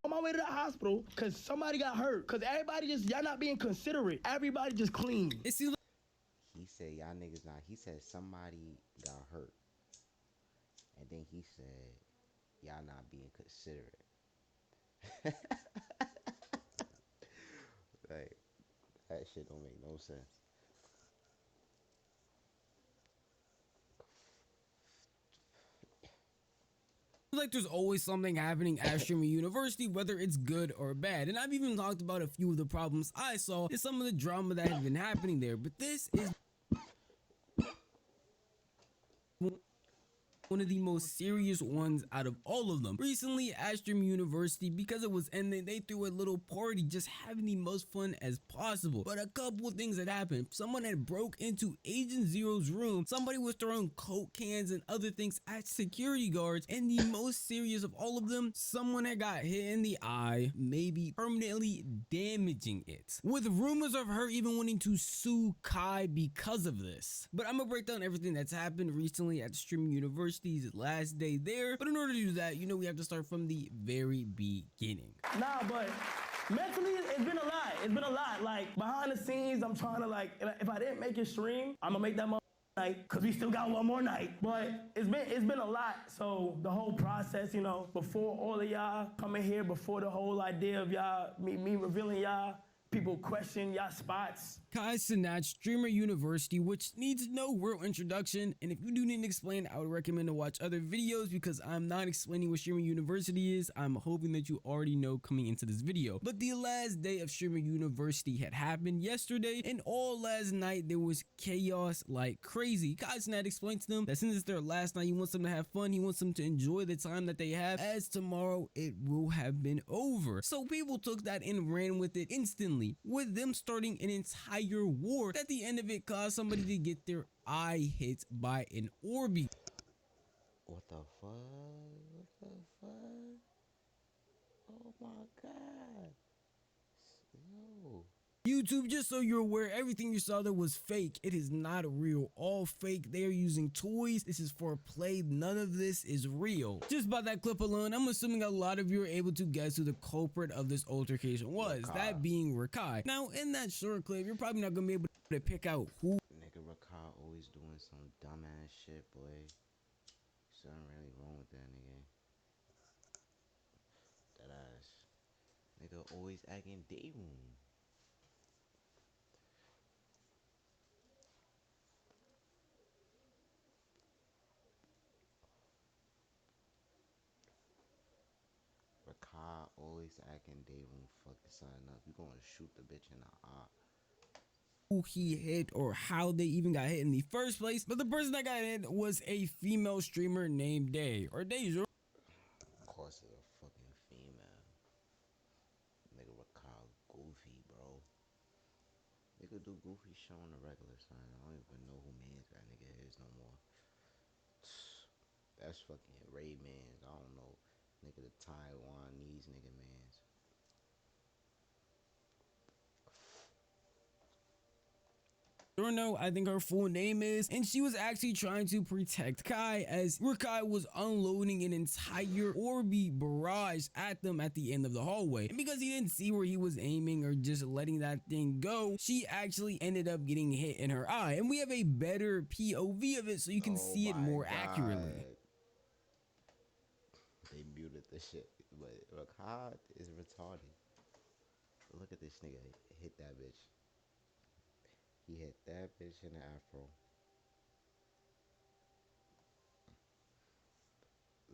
on my way to the hospital because somebody got hurt. Because everybody just, y'all not being considerate. Everybody just clean. It seems like He said y'all niggas not. He said somebody got hurt, and then he said y'all not being considerate. Like that shit don't make no sense. there's always something happening at Streamer University, whether it's good or bad. And I've even talked about a few of the problems I saw and some of the drama that has been happening there. But this is one of the most serious ones out of all of them. Recently at Streamer University, because it was ending, they threw a little party just having the most fun as possible. But a couple of things had happened. Someone had broke into Agent Zero's room, somebody was throwing coke cans and other things at security guards, and the most serious of all of them, someone had got hit in the eye, maybe permanently damaging it, with rumors of her even wanting to sue Kai because of this. But I'm gonna break down everything that's happened recently at Streamer University's last day there. But in order to do that, you know, we have to start from the very beginning. Nah, but mentally, it's been a lot. It's been a lot. Like, behind the scenes, I'm trying to, like, if I didn't make it stream, I'm gonna make that night, because we still got one more night. But it's been a lot. So the whole process, you know, before all of y'all coming here, before the whole idea of y'all, me revealing y'all, people question y'all spots. KC3 at Streamer University, which needs no real introduction, and if you do need to explain, I would recommend to watch other videos because I'm not explaining what Streamer University is. I'm hoping that you already know coming into this video. But the last day of Streamer University had happened yesterday, and all last night there was chaos like crazy. KC3 explained to them that since it's their last night, he wants them to have fun, he wants them to enjoy the time that they have, as tomorrow it will have been over. So people took that and ran with it instantly, with them starting an entire war that at the end of it caused somebody to get their eye hit by an Orbi. What the fuck? What the fuck? Oh my god. Yo. YouTube, just so you're aware, everything you saw there was fake. It is not real. All fake. They are using toys. This is for play. None of this is real. Just by that clip alone, I'm assuming a lot of you are able to guess who the culprit of this altercation was. Rakai. That being Rakai. Now, in that short clip, you're probably not going to be able to pick out who. Nigga Rakai always doing some dumbass shit, boy. Something really wrong with that nigga. That ass. Nigga always acting day room. Rakai always acting day room, fucking something up. You gonna shoot the bitch in the eye. Who he hit or how they even got hit in the first place, but the person that got hit was a female streamer named Day or Deja. Of course it's a fucking female. Nigga Rakai goofy, bro. Nigga do goofy shit on the regular son. I don't even know who mans that nigga is no more. That's fucking Ray Mans. I don't know. Nigga the Taiwanese nigga mans. No, I think her full name is, and she was actually trying to protect Kai as Rakai was unloading an entire Orbi barrage at them at the end of the hallway. And because he didn't see where he was aiming or just letting that thing go, she actually ended up getting hit in her eye. And we have a better POV of it so you can see it more accurately. They muted the shit, but Rakai is retarded. Look at this nigga hit that bitch. He hit that bitch in the afro.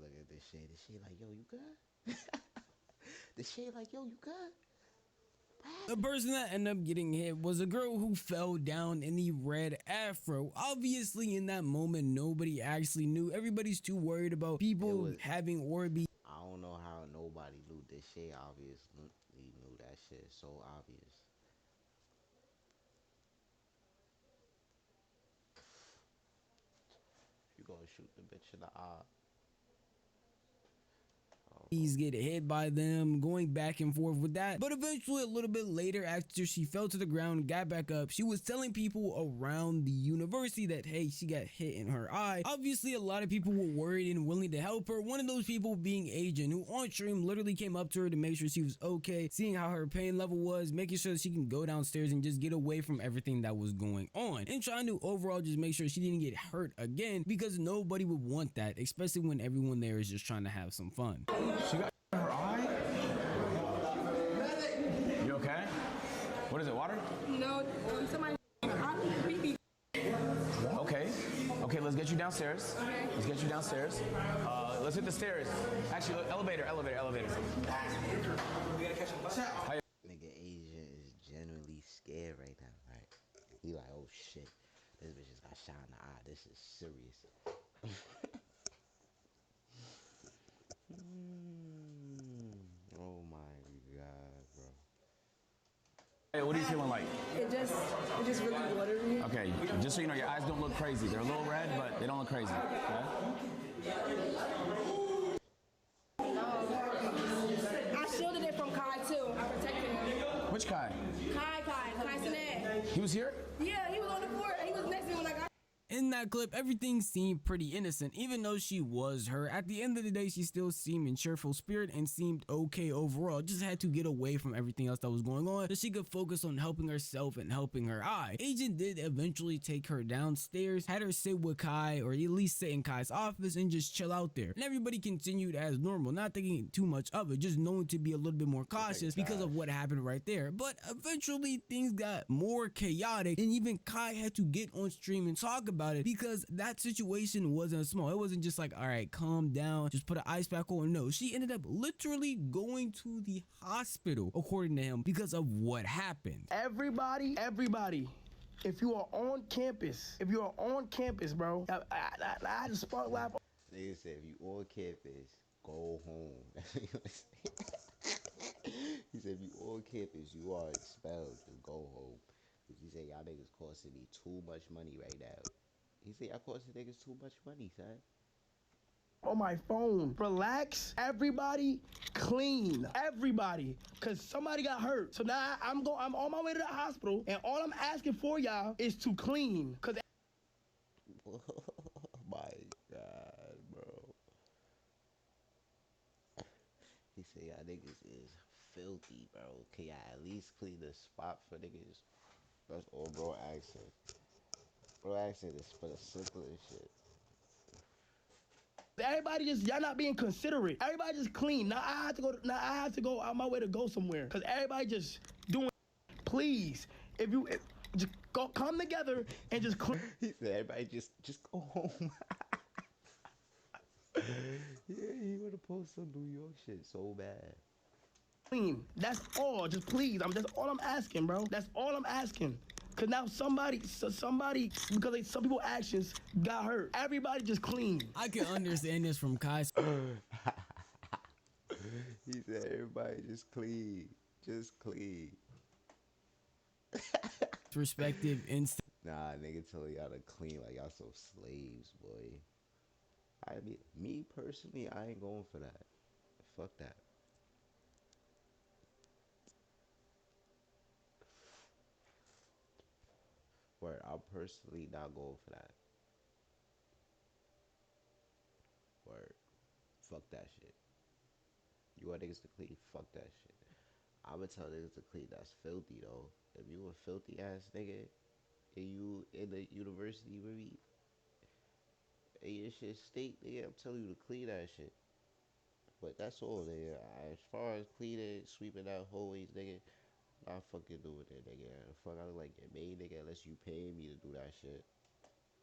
Look at this shit. This shit like, yo, you good? This shit like, yo, you good? The person that ended up getting hit was a girl who fell down in the red afro. Obviously, in that moment, nobody actually knew. Everybody's too worried about people having Orbi. I don't know how nobody knew this shit. Obviously, knew that shit. So obvious. You gonna shoot the bitch in the eye. Oh He's getting hit by them, going back and forth with that. But eventually, a little bit later, after she fell to the ground and got back up, she was telling people around the university that, hey, she got hit in her eye. Obviously, a lot of people were worried and willing to help her. One of those people being Agent, who on stream literally came up to her to make sure she was okay, seeing how her pain level was, making sure that she can go downstairs and just get away from everything that was going on, and trying to overall just make sure she didn't get hurt again, because nobody would want that, especially when everyone there is just trying to have some fun. She got in her eye? You okay? What is it, water? No, somebody creepy. Okay. Okay, let's get you downstairs. Let's get you downstairs. Let's hit the stairs. Actually, elevator. Nigga Asian is genuinely scared right now. Right? He like, oh shit, this bitch just got shot in the eye. This is serious. Oh my god, bro. Hey, what are you feeling like? It just really watery. Okay, just so you know, your eyes don't look crazy. They're a little red, but they don't look crazy. Okay? I shielded it from Kai too. I protected him. Which Kai? Kai Sinet. He was here? Yeah, he was on the floor. He was next to me when I got. In that clip, everything seemed pretty innocent. Even though she was hurt, at the end of the day, she still seemed in cheerful spirit and seemed okay overall. Just had to get away from everything else that was going on so she could focus on helping herself and helping her eye. Agent did eventually take her downstairs, had her sit with Kai, or at least sit in Kai's office and just chill out there. And everybody continued as normal, not thinking too much of it, just knowing to be a little bit more cautious because of what happened right there. But eventually, things got more chaotic, and even Kai had to get on stream and talk about it, because that situation wasn't small. It wasn't just like, all right, calm down, just put an ice pack on. No, she ended up literally going to the hospital, according to him, because of what happened. Everybody, if you are on campus, bro, I just spark live. Nigga said, if you on campus, go home. He said, if you on campus, you are expelled. Just go home. He said, y'all niggas costing me too much money right now. He said, y'all costing niggas too much money, son. On my phone. Relax. Everybody clean. Everybody. Cause somebody got hurt. So now I'm on my way to the hospital, and all I'm asking for y'all is to clean. Cause Oh my god, bro. He said, y'all niggas is filthy, bro. Can y'all at least clean the spot for niggas? That's all bro asking. Bro asking this for the simplest shit. everybody just, y'all not being considerate. Everybody just clean. Now I have to go out my way to go somewhere. Cause everybody just doing. Please, just go come together and just clean. He said, everybody just go home. Yeah, he wanna post some New York shit so bad. Clean. That's all. Just please. That's all I'm asking, bro. That's all I'm asking. Cause now somebody, because some people's actions got hurt. Everybody just clean. I can understand this from Kai's He said, everybody just clean. Just clean. perspective instant. Nah, nigga tell y'all to clean like y'all so slaves, boy. I mean, me personally, I ain't going for that. Fuck that. Word, I'm personally not going for that. Word. Fuck that shit. You want niggas to clean? Fuck that shit. I'ma tell niggas to clean. That's filthy, though. If you a filthy ass nigga, and you in the university with me, and your shit stink, nigga, I'm telling you to clean that shit. But that's all, nigga. As far as cleaning, sweeping out hallways, nigga, not fucking doing it, nigga. Fuck, I look like your main nigga unless you pay me to do that shit.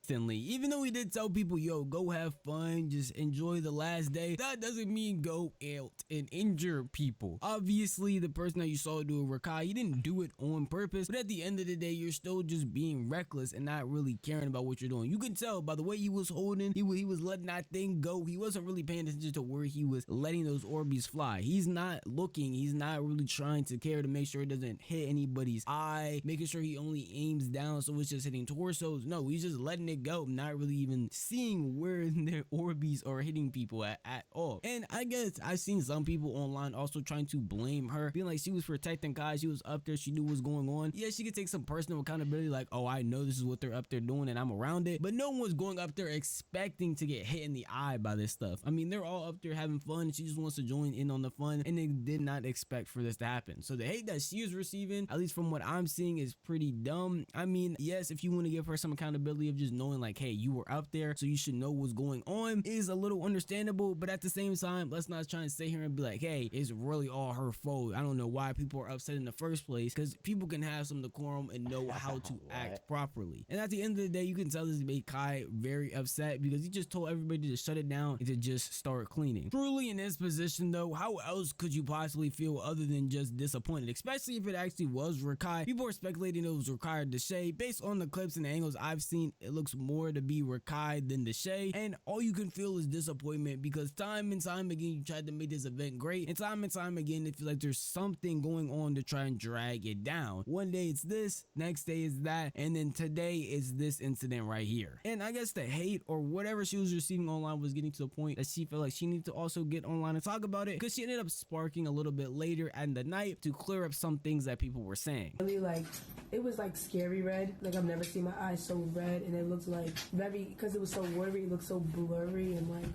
Even though we did tell people, yo, go have fun, just enjoy the last day, that doesn't mean go out and injure people. Obviously, the person that you saw do a Rakai, he didn't do it on purpose, but at the end of the day, you're still just being reckless and not really caring about what you're doing. You can tell by the way he was holding, he was letting that thing go. He wasn't really paying attention to where he was letting those Orbeez fly. He's not looking, he's not really trying to care to make sure it doesn't hit anybody's eye, making sure he only aims down so it's just hitting torsos. No, he's just letting it it go, not really even seeing where their Orbeez are hitting people at all. And I guess I've seen some people online also trying to blame her, being like she was protecting guys, she was up there, she knew what was going on. Yeah, she could take some personal accountability, like, oh, I know this is what they're up there doing and I'm around it, but no one was going up there expecting to get hit in the eye by this stuff. I mean, they're all up there having fun, she just wants to join in on the fun, and they did not expect for this to happen. So the hate that she is receiving, at least from what I'm seeing, is pretty dumb. I mean, yes, if you want to give her some accountability of just knowing like, hey, you were up there, so you should know what's going on, is a little understandable, but at the same time, let's not try and sit here and be like, hey, it's really all her fault. I don't know why people are upset in the first place, because people can have some decorum and know how to act properly. And at the end of the day, you can tell this made Kai very upset because he just told everybody to shut it down and to just start cleaning. Truly, in this position though, how else could you possibly feel other than just disappointed, especially if it actually was Rakai? People are speculating it was Rakai or Deshae. Based on the clips and the angles I've seen, it looks more to be Rakai than Deshae, and all you can feel is disappointment because time and time again you tried to make this event great, and time again it feels like there's something going on to try and drag it down. One day it's this, next day is that, and then today is this incident right here. And I guess the hate or whatever she was receiving online was getting to the point that she felt like she needed to also get online and talk about it, because she ended up sparking a little bit later in the night to clear up some things that people were saying. Really, like, it was like scary red. Like, I've never seen my eyes so red, and it looked like very, because it was so watery, it looked so blurry, and like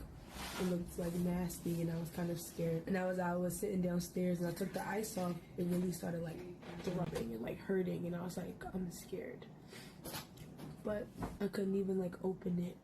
it looked like nasty, and I was kind of scared. And as I was sitting downstairs and I took the ice off, it really started like throbbing and like hurting, and I was like, I'm scared. But I couldn't even like open it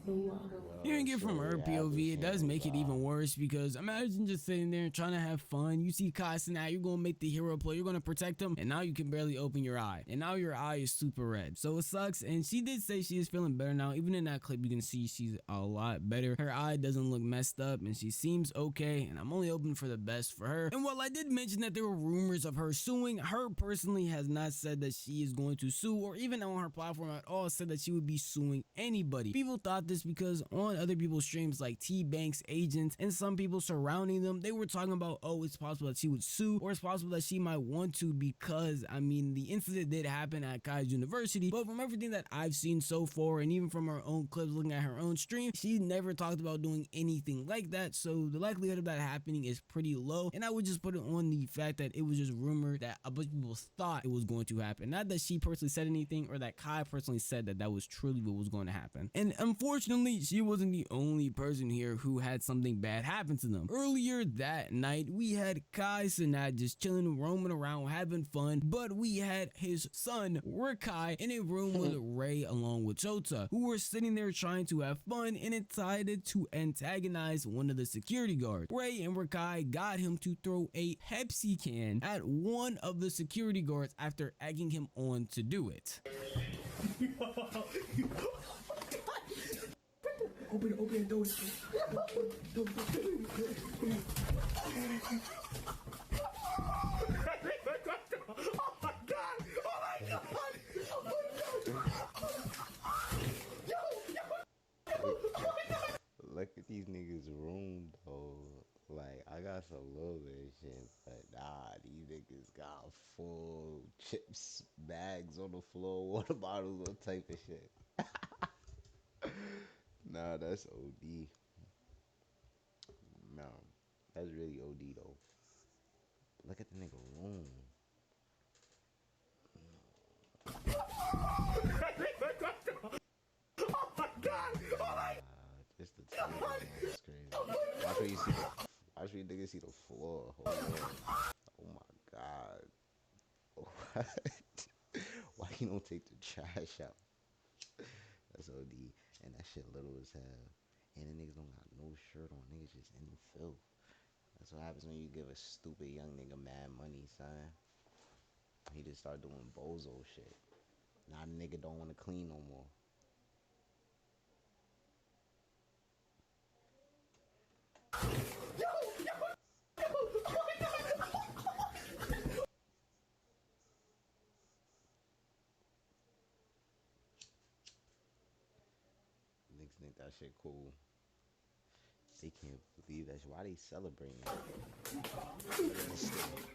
for a while. Hearing it from her POV, it does make it even worse, because imagine just sitting there and trying to have fun. You see Kai now, you're gonna make the hero play, you're gonna protect him, and now you can barely open your eye, and now your eye is super red. So it sucks. And she did say she is feeling better now. Even in that clip, you can see she's a lot better. Her eye doesn't look messed up, and she seems okay, and I'm only hoping for the best for her. And while I did mention that there were rumors of her suing, her personally has not said that she is going to sue, or even on her platform at all said that she would be suing anybody. People thought this because on other people's streams like T-Bank's agents and some people surrounding them, they were talking about, oh, it's possible that she would sue, or it's possible that she might want to, because I mean the incident did happen at Kai's University, but from everything that I've seen so far, and even from her own clips looking at her own stream, she never talked about doing anything like that. So the likelihood of that happening is pretty low, and I would just put it on the fact that it was just rumored that a bunch of people thought it was going to happen, not that she personally said anything or that Kai personally said that that was truly what was going to happen. And unfortunately, she wasn't the only person here who had something bad happen to them. Earlier that night, we had Kai Cenat just chilling, roaming around, having fun, but we had his son, Rakai, in a room with Ray along with Chota, who were sitting there trying to have fun and decided to antagonize one of the security guards. Ray and Rakai got him to throw a Pepsi can at one of the security guards after egging him on to do it. Open the door. Look at these niggas' room though. Like, I got some little bit of shit, but nah, these niggas got full chips, bags on the floor, water bottles, all type of shit. Nah, that's OD. No, that's really OD though. Look at the nigga room. Just the table, man, it's crazy. Watch where you see watch where niggas see the floor. Hold on. Oh my god. What? Why you don't take the trash out? That's OD. And that shit little as hell. And the niggas don't got no shirt on. Niggas just in the filth. That's what happens when you give a stupid young nigga mad money, son. He just start doing bozo shit. Now the nigga don't want to clean no more. Niggas think that shit cool. They can't believe that shit. Why they celebrating?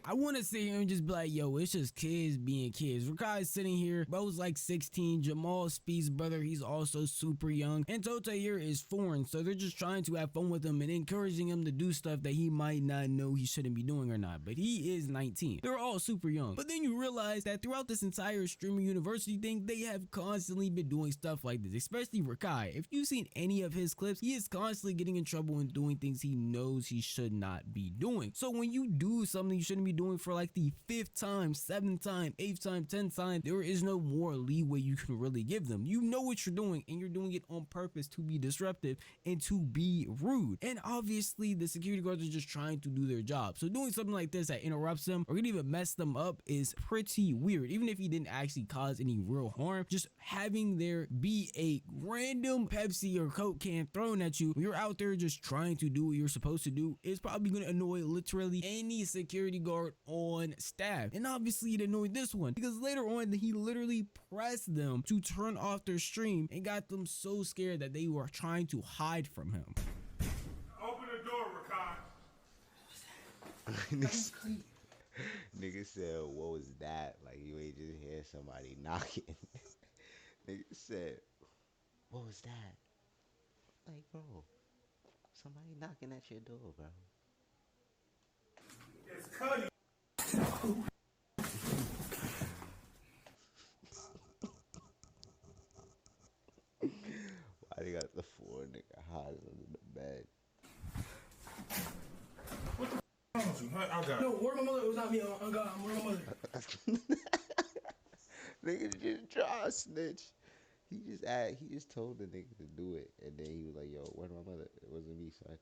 I want to sit here and just be like, yo, it's just kids being kids. Rakai's sitting here, bro's like 16, Jamal Speed's brother, he's also super young, and Tota here is foreign, so they're just trying to have fun with him and encouraging him to do stuff that he might not know he shouldn't be doing or not, but he is 19. They're all super young. But then you realize that throughout this entire streamer university thing, they have constantly been doing stuff like this, especially Rakai. If you've seen any of his clips, he is constantly getting in trouble and doing things he knows he should not be doing. So when you do something you shouldn't be doing for like the 5th time, 7th time, 8th time, 10th time, there is no more leeway you can really give them. You know what you're doing, and you're doing it on purpose to be disruptive and to be rude. And obviously the security guards are just trying to do their job. So doing something like this that interrupts them or could even mess them up is pretty weird. Even if he didn't actually cause any real harm, just having there be a random Pepsi or Coke can thrown at you when you're out there just trying to do what you're supposed to do is probably going to annoy literally any security guard on staff. And obviously it annoyed this one because later on he literally pressed them to turn off their stream and got them so scared that they were trying to hide from him. Open the door, Rakai. Nigga said, what was that? Like you ain't just hear somebody knocking. Nigga said, what was that? Like, bro, somebody knocking at your door, bro. It's Cuddy. Why they got the 4 nigga hiding under the bed? I got No, where my mother? It was not me. Oh God, where my mother? Nigga just try to snitch. He just told the nigga to do it, and then he was like, "Yo, where's my mother? It wasn't me, son."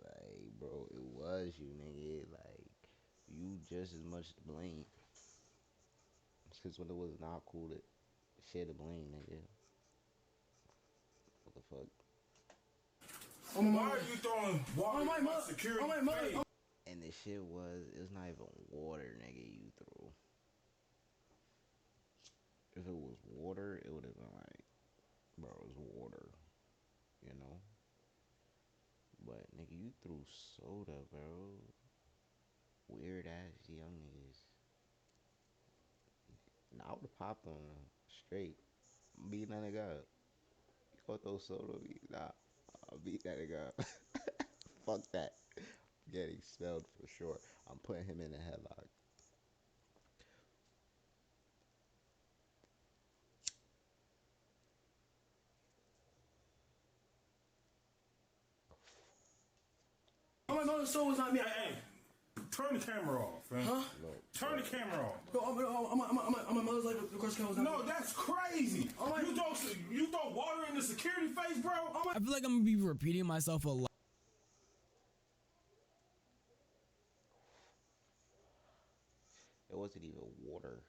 Like, bro, it was you, nigga. Like, you just as much to blame. Because when it was not cool to share the blame, nigga. What the fuck? Why are you throwing water Oh my in my mother. security Oh my mother. face? And the shit was, it was not even water, nigga, you threw. If it was water, it would have been like, bro, it was water, you know? But, nigga, you threw soda, bro. Weird ass young niggas. Nah, I would have popped on him straight. Beat that nigga up. You gonna throw soda? Nah, I'll beat that nigga up. Fuck that. Getting expelled for sure. I'm putting him in a headlock. Oh my mother, so was not me. Hey, turn the camera off, man. Huh? Turn the camera off. No, my mother's like, of course, was not No, me. that's crazy. Oh my- You throw water in the security face, bro? I feel like I'm gonna be repeating myself a lot. It wasn't even water.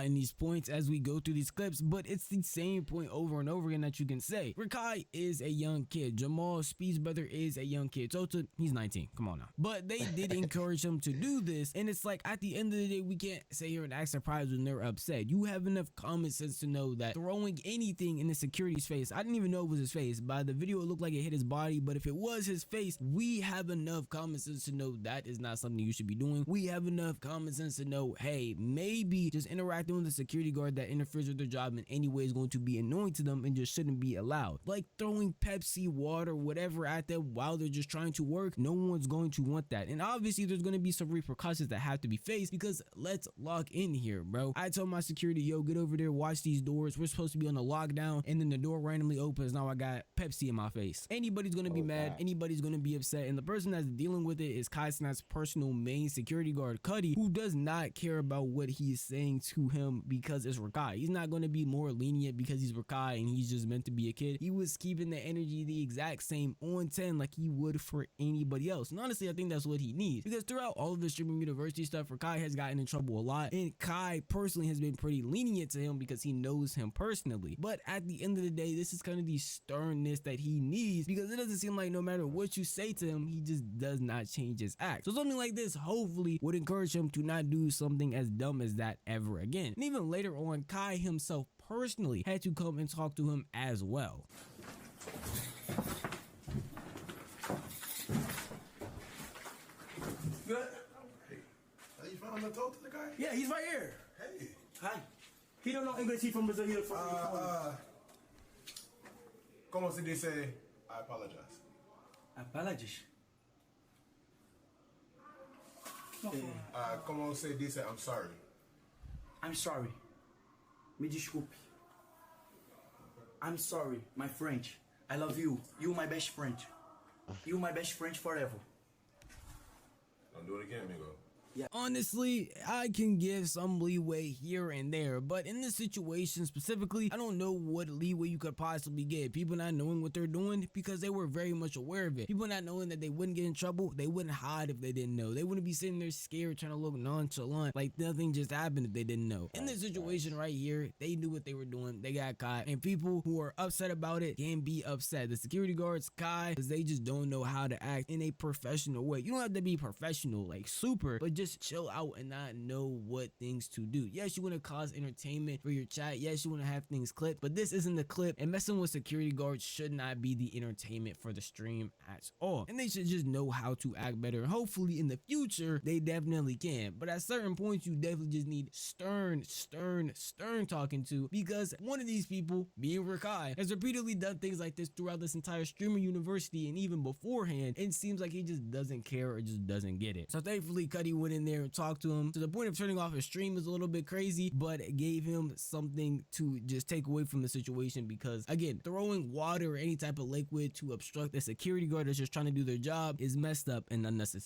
In these points as we go through these clips, but it's the same point over and over again that you can say. Rakai is a young kid. Jamal Speed's brother is a young kid. Tota, he's 19. Come on now. But they did encourage him to do this, and it's like at the end of the day, we can't sit here and act surprised when they're upset. You have enough common sense to know that throwing anything in the security's face, I didn't even know it was his face. By the video, it looked like it hit his body, but if it was his face, we have enough common sense to know that is not something you should be doing. We have enough common sense to know, hey, maybe just interacting with a security guard that interferes with their job in any way is going to be annoying to them and just shouldn't be allowed. Like throwing Pepsi, water, whatever at them while they're just trying to work, no one's going to want that. And obviously there's going to be some repercussions that have to be faced because let's lock in here, bro. I told my security, yo, get over there, watch these doors. We're supposed to be on a lockdown, and then the door randomly opens. Now I got Pepsi in my face. Anybody's going to be mad. Anybody's going to be upset. And the person that's dealing with it is KC3's personal main security guard, Cuddy, who does not care about what he is saying to him because it's Rakai. He's not going to be more lenient because he's Rakai and he's just meant to be a kid. He was keeping the energy the exact same on 10 like he would for anybody else. And honestly, I think that's what he needs because throughout all of the streaming university stuff, Rakai has gotten in trouble a lot, and Kai personally has been pretty lenient to him because he knows him personally. But at the end of the day, this is kind of the sternness that he needs because it doesn't seem like no matter what you say to him, he just does not change his act. So something like this hopefully would encourage him to not do something as dumb as that ever again. And even later on, Kai himself personally had to come and talk to him as well. talk to the guy? Yeah, he's right here. Hey. Hi. He don't know English. He's from Brazil. He's from Como se dice I apologize? Apologies. Como se dice I'm sorry? I'm sorry. Me desculpe. I'm sorry, my French. I love you. You my best friend. You my best friend forever. Don't do it again, amigo. Honestly, I can give some leeway here and there, but in this situation specifically, I don't know what leeway you could possibly get. People not knowing what they're doing because they were very much aware of it. People not knowing that they wouldn't get in trouble, they wouldn't hide if they didn't know. They wouldn't be sitting there scared trying to look nonchalant like nothing just happened if they didn't know. In this situation right here, they knew what they were doing, they got caught, and people who are upset about it can be upset. The security guards caught because they just don't know how to act in a professional way. You don't have to be professional like super, but just chill out and not know what things to do. Yes, you want to cause entertainment for your chat. Yes, you want to have things clipped, but this isn't the clip, and messing with security guards should not be the entertainment for the stream at all. And they should just know how to act better. And hopefully in the future, they definitely can. But at certain points, you definitely just need stern talking to, because one of these people, being Rakai, has repeatedly done things like this throughout this entire streamer university and even beforehand. It seems like he just doesn't care or just doesn't get it. So thankfully, Cuddy went in there and talked to him to the point of turning off his stream is a little bit crazy, but it gave him something to just take away from the situation, because again, throwing water or any type of liquid to obstruct a security guard that's just trying to do their job is messed up and unnecessary.